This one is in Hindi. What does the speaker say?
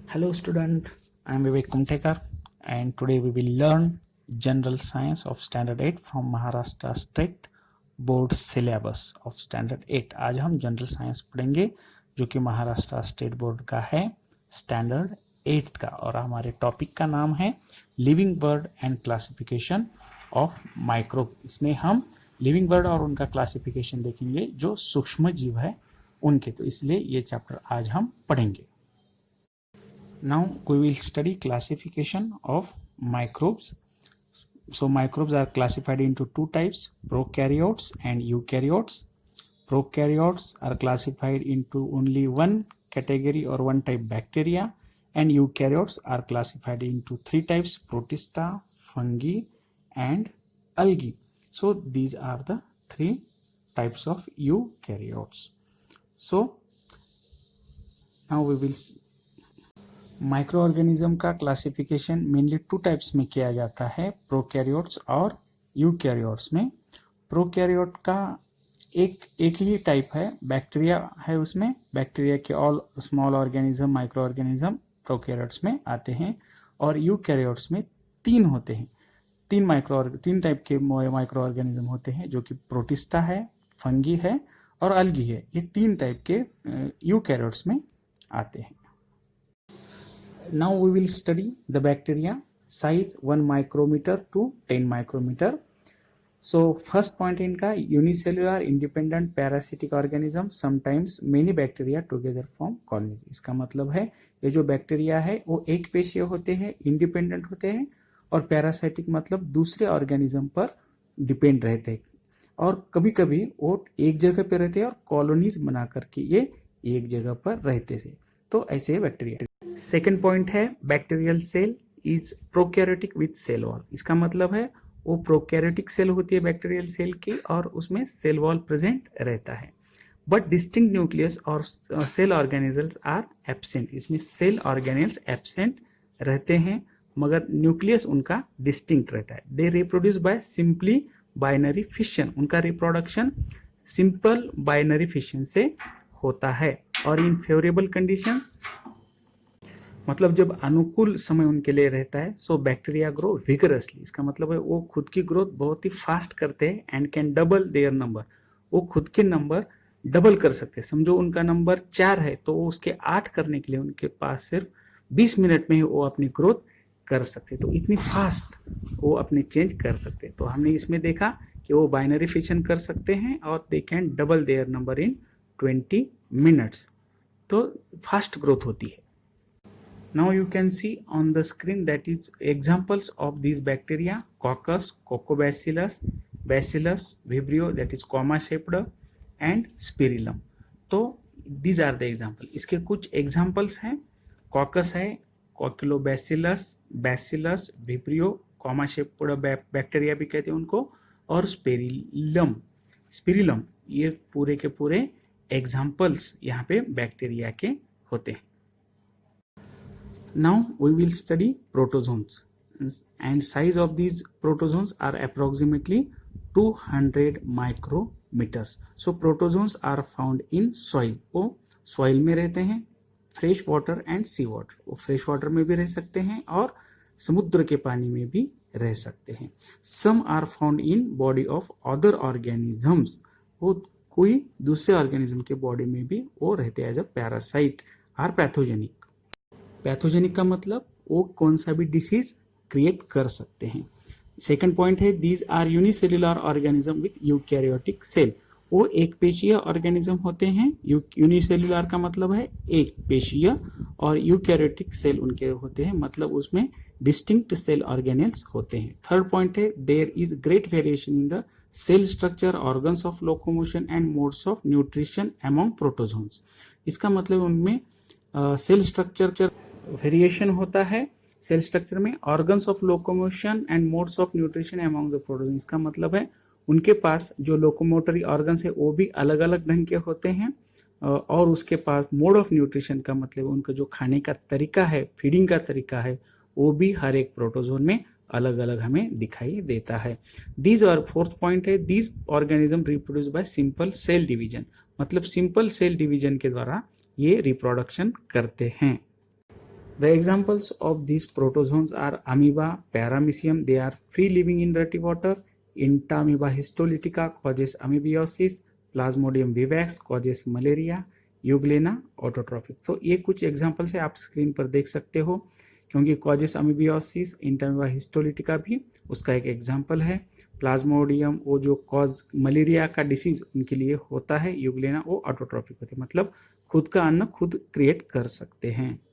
Hello student, I am Vivek Kumtekar and today we will learn General Science of Standard 8 from Maharashtra State Board Syllabus of Standard 8। आज हम जनरल साइंस पढ़ेंगे जो कि महाराष्ट्र स्टेट बोर्ड का है स्टैंडर्ड 8 का, और हमारे टॉपिक का नाम है living bird and classification of microbe. इसमें हम लिविंग बर्ड और उनका क्लासिफिकेशन देखेंगे जो सूक्ष्म जीव है उनके, तो इसलिए ये चैप्टर आज हम पढ़ेंगे। Now we will study classification of microbes. So microbes are classified into two types, prokaryotes and eukaryotes. Prokaryotes are classified into only one category or one type bacteria, and eukaryotes are classified into three types, protista, fungi and algae. So these are the three types of eukaryotes. So now we will micro organism का क्लासिफिकेशन मेनली टू टाइप्स में किया जाता है, प्रोकैरियोट्स और यूकैरियोट्स में। प्रोकैरियोट का एक ही टाइप है, बैक्टीरिया है उसमें। बैक्टीरिया के all small organism micro organism prokaryotes में आते हैं, और यूकैरियोट्स में तीन होते हैं। तीन टाइप के माइक्रो ऑर्गेनिज्म होते हैं जो कि प्रोटिस्टा है, फंगी है और अल्गी है। ये तीन टाइप के यूकैरियोट्स में आते हैं। Now we will study the bacteria size 1 micrometer to 10 micrometer. So first point इनका unicellular independent parasitic organism, sometimes many bacteria together form colonies। इसका मतलब है ये जो बैक्टीरिया है वो एक पेशीय होते हैं, इंडिपेंडेंट होते हैं, और पैरासाइटिक मतलब दूसरे ऑर्गेनिज्म पर डिपेंड रहते हैं, और कभी कभी वो एक जगह पे रहते हैं और कॉलोनीज बना करके ये एक जगह पर रहते थे, तो ऐसे बैक्टीरिया। सेकेंड पॉइंट है bacterial cell is prokaryotic with cell wall. इसका मतलब है वो प्रोकैरियोटिक सेल होती है बैक्टीरियल सेल की, और उसमें सेल वॉल प्रेजेंट रहता है, बट डिस्टिंक्ट न्यूक्लियस और सेल ऑर्गेनेल्स आर एब्सेंट। इसमें सेल ऑर्गेनेल्स एब्सेंट रहते हैं मगर न्यूक्लियस उनका डिस्टिंक्ट रहता है। They reproduce by simply binary fission. उनका रिप्रोडक्शन सिंपल बाइनरी फिशन से होता है, और इन फेवरेबल कंडीशंस मतलब जब अनुकूल समय उनके लिए रहता है, सो बैक्टीरिया ग्रो विगरसली। इसका मतलब है वो खुद की ग्रोथ बहुत ही फास्ट करते हैं and can double their number. वो खुद के नंबर डबल कर सकते हैं। समझो उनका नंबर 4 है तो वो उसके 8 करने के लिए उनके पास सिर्फ 20 मिनट में ही वो अपनी ग्रोथ कर सकते, तो इतनी फास्ट वो अपने चेंज कर सकते। तो हमने इसमें देखा कि वो बाइनरी फिशन कर सकते हैं और they can double their number in 20 minutes, तो फास्ट ग्रोथ होती है। Now you can see on the screen that is examples of these bacteria: Coccus, Coccobacillus, Bacillus vibrio that is comma shaped, and Spirillum। तो these are the example। इसके कुछ examples हैं। Coccus है, Coccobacillus, Bacillus vibrio comma shaped bacteria भी कहते हैं उनको, और स्पिरिलम ये पूरे के पूरे एग्जाम्पल्स यहाँ पे बैक्टीरिया के होते हैं। Now we will study protozoans, and size of these protozoans are approximately 200 micrometers। So protozoans are found in soil। वो soil में रहते हैं, fresh water and sea water. वो फ्रेश वाटर में भी रह सकते हैं और समुद्र के पानी में भी रह सकते हैं। Some are found in body of other organisms। वो कोई दूसरे ऑर्गेनिज्म के बॉडी में भी वो रहते हैं as a parasite or pathogenic. Pathogenic का मतलब वो कौन सा भी डिसीज क्रिएट कर सकते हैं। सेकंड पॉइंट है these are unicellular organism with eukaryotic cell. वो एक पेशीय ऑर्गेनिज्म होते हैं। यूनिसेल्युलर का मतलब है एक पेशीय, और यूकैरियोटिक सेल उनके होते हैं मतलब उसमें डिस्टिंक्ट सेल ऑर्गेनेल्स होते हैं। थर्ड पॉइंट है there is great variation in the cell structure, organs of locomotion and modes of nutrition among protozoans. इसका मतलब उनमें सेल स्ट्रक्चर वेरिएशन होता है, सेल स्ट्रक्चर में, organs of locomotion and modes of nutrition among the protozoan. इसका मतलब है उनके पास जो लोकोमोटरी ऑर्गन्स है वो भी अलग अलग ढंग के होते हैं, और उसके पास मोड ऑफ न्यूट्रिशन का मतलब उनका जो खाने का तरीका है, फीडिंग का तरीका है, वो भी हर एक प्रोटोजोन में अलग अलग हमें दिखाई देता है। दीज और फोर्थ पॉइंट है these organism reproduce by simple cell division. मतलब सिंपल सेल डिवीजन के द्वारा ये रिप्रोडक्शन करते हैं। The examples of these protozoans are amoeba, paramecium, they are free living in dirty water. Entamoeba histolytica causes amoebiosis, Plasmodium vivax causes malaria, Euglena autotrophic. तो ये कुछ एग्जाम्पल्स है, आप स्क्रीन पर देख सकते हो, क्योंकि कॉजेस अमीबियोसिस, इंटामीबा हिस्टोलिटिका भी उसका एक एग्जाम्पल है। प्लाज्मोडियम वो जो कॉज मलेरिया का डिसीज उनके लिए होता है, यूग्लेना वो ऑटोट्रॉफिक होती है, मतलब खुद का अन्न खुद क्रिएट कर सकते हैं।